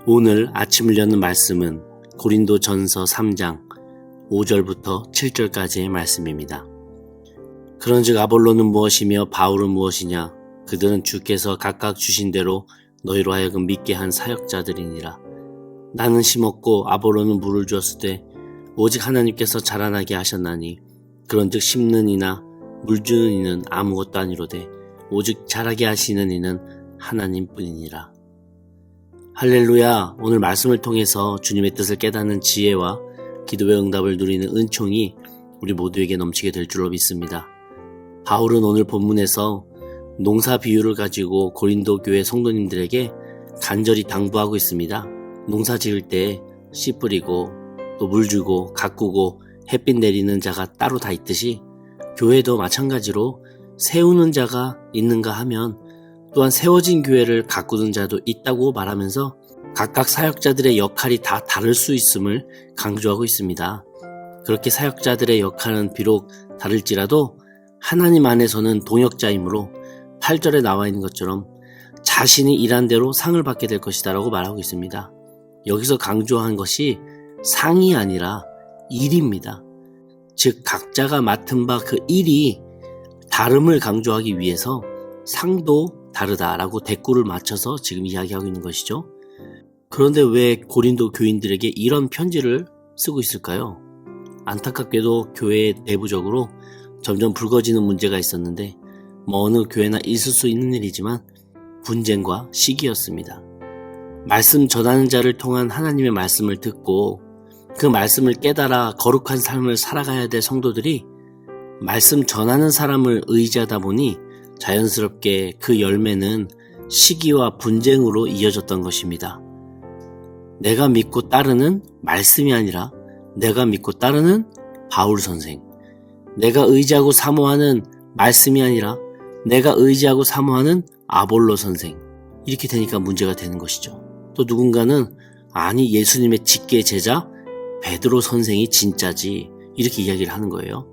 오늘 아침을 여는 말씀은 고린도전서 3장 5절부터 7절까지의 말씀입니다. 그런즉 아볼로는 무엇이며 바울은 무엇이냐? 그들은 주께서 각각 주신 대로 너희로 하여금 믿게 한 사역자들이니라. 나는 심었고 아볼로는 물을 주었으되 오직 하나님께서 자라나게 하셨나니 그런즉 심는 이나 물 주는 이는 아무것도 아니로되 오직 자라게 하시는 이는 하나님뿐이니라. 할렐루야. 오늘 말씀을 통해서 주님의 뜻을 깨닫는 지혜와 기도의 응답을 누리는 은총이 우리 모두에게 넘치게 될 줄로 믿습니다. 바울은 오늘 본문에서 농사 비유를 가지고 고린도 교회 성도님들에게 간절히 당부하고 있습니다. 농사 지을 때 씨 뿌리고 또 물 주고 가꾸고 햇빛 내리는 자가 따로 다 있듯이 교회도 마찬가지로 세우는 자가 있는가 하면 또한 세워진 교회를 가꾸는 자도 있다고 말하면서 각각 사역자들의 역할이 다 다를 수 있음을 강조하고 있습니다. 그렇게 사역자들의 역할은 비록 다를지라도 하나님 안에서는 동역자이므로 8절에 나와 있는 것처럼 자신이 일한 대로 상을 받게 될 것이다 라고 말하고 있습니다. 여기서 강조한 것이 상이 아니라 일입니다. 즉 각자가 맡은 바 그 일이 다름을 강조하기 위해서 상도 다르다라고 대꾸를 맞춰서 지금 이야기하고 있는 것이죠. 그런데 왜 고린도 교인들에게 이런 편지를 쓰고 있을까요? 안타깝게도 교회 내부적으로 점점 불거지는 문제가 있었는데 어느 교회나 있을 수 있는 일이지만 분쟁과 시기였습니다. 말씀 전하는 자를 통한 하나님의 말씀을 듣고 그 말씀을 깨달아 거룩한 삶을 살아가야 될 성도들이 말씀 전하는 사람을 의지하다 보니 자연스럽게 그 열매는 시기와 분쟁으로 이어졌던 것입니다. 내가 믿고 따르는 말씀이 아니라 내가 믿고 따르는 바울 선생, 내가 의지하고 사모하는 말씀이 아니라 내가 의지하고 사모하는 아볼로 선생, 이렇게 되니까 문제가 되는 것이죠. 또 누군가는 아니 예수님의 직계 제자 베드로 선생이 진짜지, 이렇게 이야기를 하는 거예요.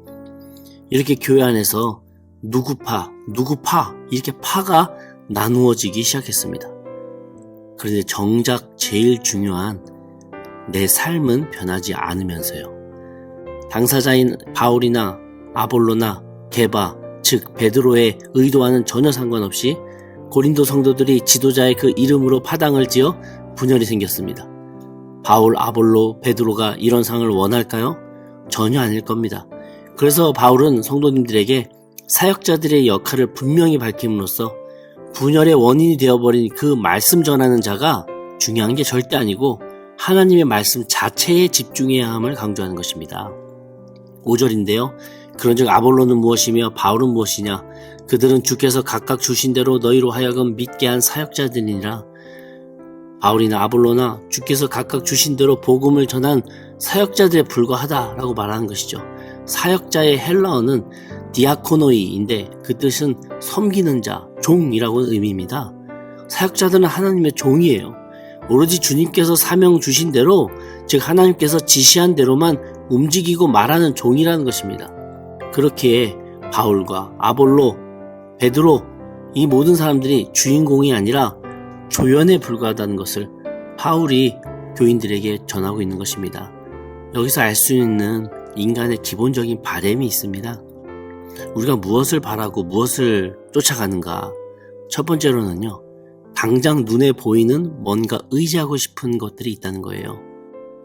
이렇게 교회 안에서 누구파 이렇게 파가 나누어지기 시작했습니다. 그런데 정작 제일 중요한 내 삶은 변하지 않으면서요. 당사자인 바울이나 아볼로나 게바, 즉 베드로의 의도와는 전혀 상관없이 고린도 성도들이 지도자의 그 이름으로 파당을 지어 분열이 생겼습니다. 바울, 아볼로, 베드로가 이런 상을 원할까요? 전혀 아닐 겁니다. 그래서 바울은 성도님들에게 사역자들의 역할을 분명히 밝힘으로써 분열의 원인이 되어버린 그 말씀 전하는 자가 중요한 게 절대 아니고 하나님의 말씀 자체에 집중해야 함을 강조하는 것입니다. 5절인데요. 그런즉 아볼로는 무엇이며 바울은 무엇이냐? 그들은 주께서 각각 주신 대로 너희로 하여금 믿게 한 사역자들이니라. 바울이나 아볼로나 주께서 각각 주신 대로 복음을 전한 사역자들에 불과하다라고 말하는 것이죠. 사역자의 헬라어는 디아코노이인데 그 뜻은 섬기는 자, 종이라고 의미입니다. 사역자들은 하나님의 종이에요. 오로지 주님께서 사명 주신 대로, 즉 하나님께서 지시한 대로만 움직이고 말하는 종이라는 것입니다. 그렇기에 바울과 아볼로, 베드로, 이 모든 사람들이 주인공이 아니라 조연에 불과하다는 것을 바울이 교인들에게 전하고 있는 것입니다. 여기서 알 수 있는 인간의 기본적인 바램이 있습니다. 우리가 무엇을 바라고 무엇을 쫓아가는가? 첫 번째로는요, 당장 눈에 보이는 뭔가 의지하고 싶은 것들이 있다는 거예요.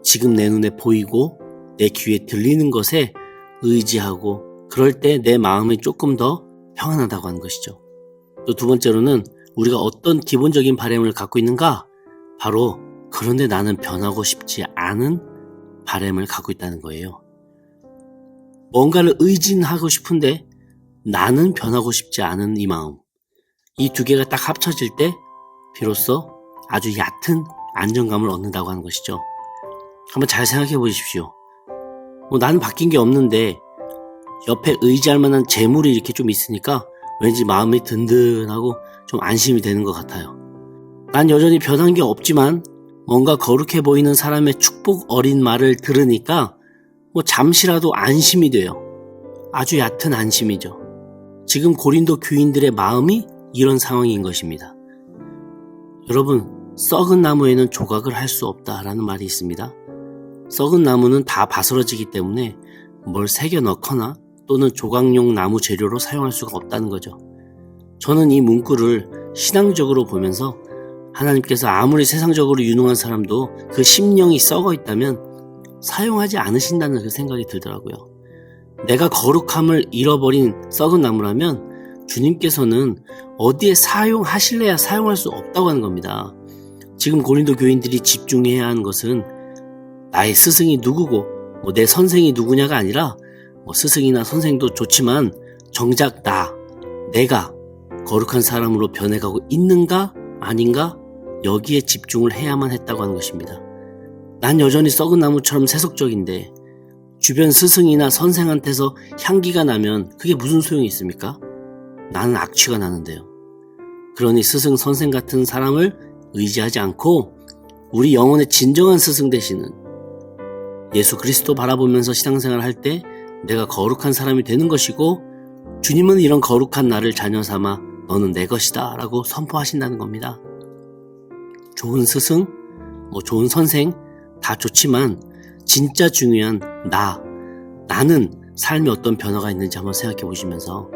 지금 내 눈에 보이고 내 귀에 들리는 것에 의지하고 그럴 때 내 마음이 조금 더 평안하다고 하는 것이죠. 또 두 번째로는 우리가 어떤 기본적인 바램을 갖고 있는가? 바로 그런데 나는 변하고 싶지 않은 바램을 갖고 있다는 거예요. 뭔가를 의진하고 싶은데 나는 변하고 싶지 않은 이 마음, 이 두 개가 딱 합쳐질 때 비로소 아주 얕은 안정감을 얻는다고 하는 것이죠. 한번 잘 생각해 보십시오. 나는 바뀐 게 없는데 옆에 의지할 만한 재물이 이렇게 좀 있으니까 왠지 마음이 든든하고 좀 안심이 되는 것 같아요. 난 여전히 변한 게 없지만 뭔가 거룩해 보이는 사람의 축복 어린 말을 들으니까 잠시라도 안심이 돼요. 아주 얕은 안심이죠. 지금 고린도 교인들의 마음이 이런 상황인 것입니다. 여러분, 썩은 나무에는 조각을 할 수 없다라는 말이 있습니다. 썩은 나무는 다 바스러지기 때문에 뭘 새겨 넣거나 또는 조각용 나무 재료로 사용할 수가 없다는 거죠. 저는 이 문구를 신앙적으로 보면서 하나님께서 아무리 세상적으로 유능한 사람도 그 심령이 썩어 있다면 사용하지 않으신다는 그 생각이 들더라고요. 내가 거룩함을 잃어버린 썩은 나무라면 주님께서는 어디에 사용하실래야 사용할 수 없다고 하는 겁니다. 지금 고린도 교인들이 집중해야 하는 것은 나의 스승이 누구고 내 선생이 누구냐가 아니라 스승이나 선생도 좋지만 정작 내가 거룩한 사람으로 변해가고 있는가 아닌가 여기에 집중을 해야만 했다고 하는 것입니다. 난 여전히 썩은 나무처럼 세속적인데 주변 스승이나 선생한테서 향기가 나면 그게 무슨 소용이 있습니까? 나는 악취가 나는데요. 그러니 스승, 선생 같은 사람을 의지하지 않고 우리 영혼의 진정한 스승 되시는 예수 그리스도 바라보면서 신앙생활을 할 때 내가 거룩한 사람이 되는 것이고 주님은 이런 거룩한 나를 자녀 삼아 너는 내 것이다 라고 선포하신다는 겁니다. 좋은 스승, 좋은 선생 다 좋지만 진짜 중요한 나는 삶에 어떤 변화가 있는지 한번 생각해 보시면서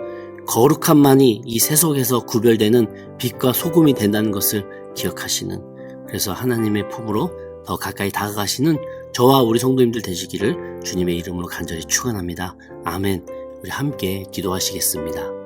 거룩함만이 이 세속에서 구별되는 빛과 소금이 된다는 것을 기억하시는, 그래서 하나님의 품으로 더 가까이 다가가시는 저와 우리 성도님들 되시기를 주님의 이름으로 간절히 축원합니다. 아멘. 우리 함께 기도하시겠습니다.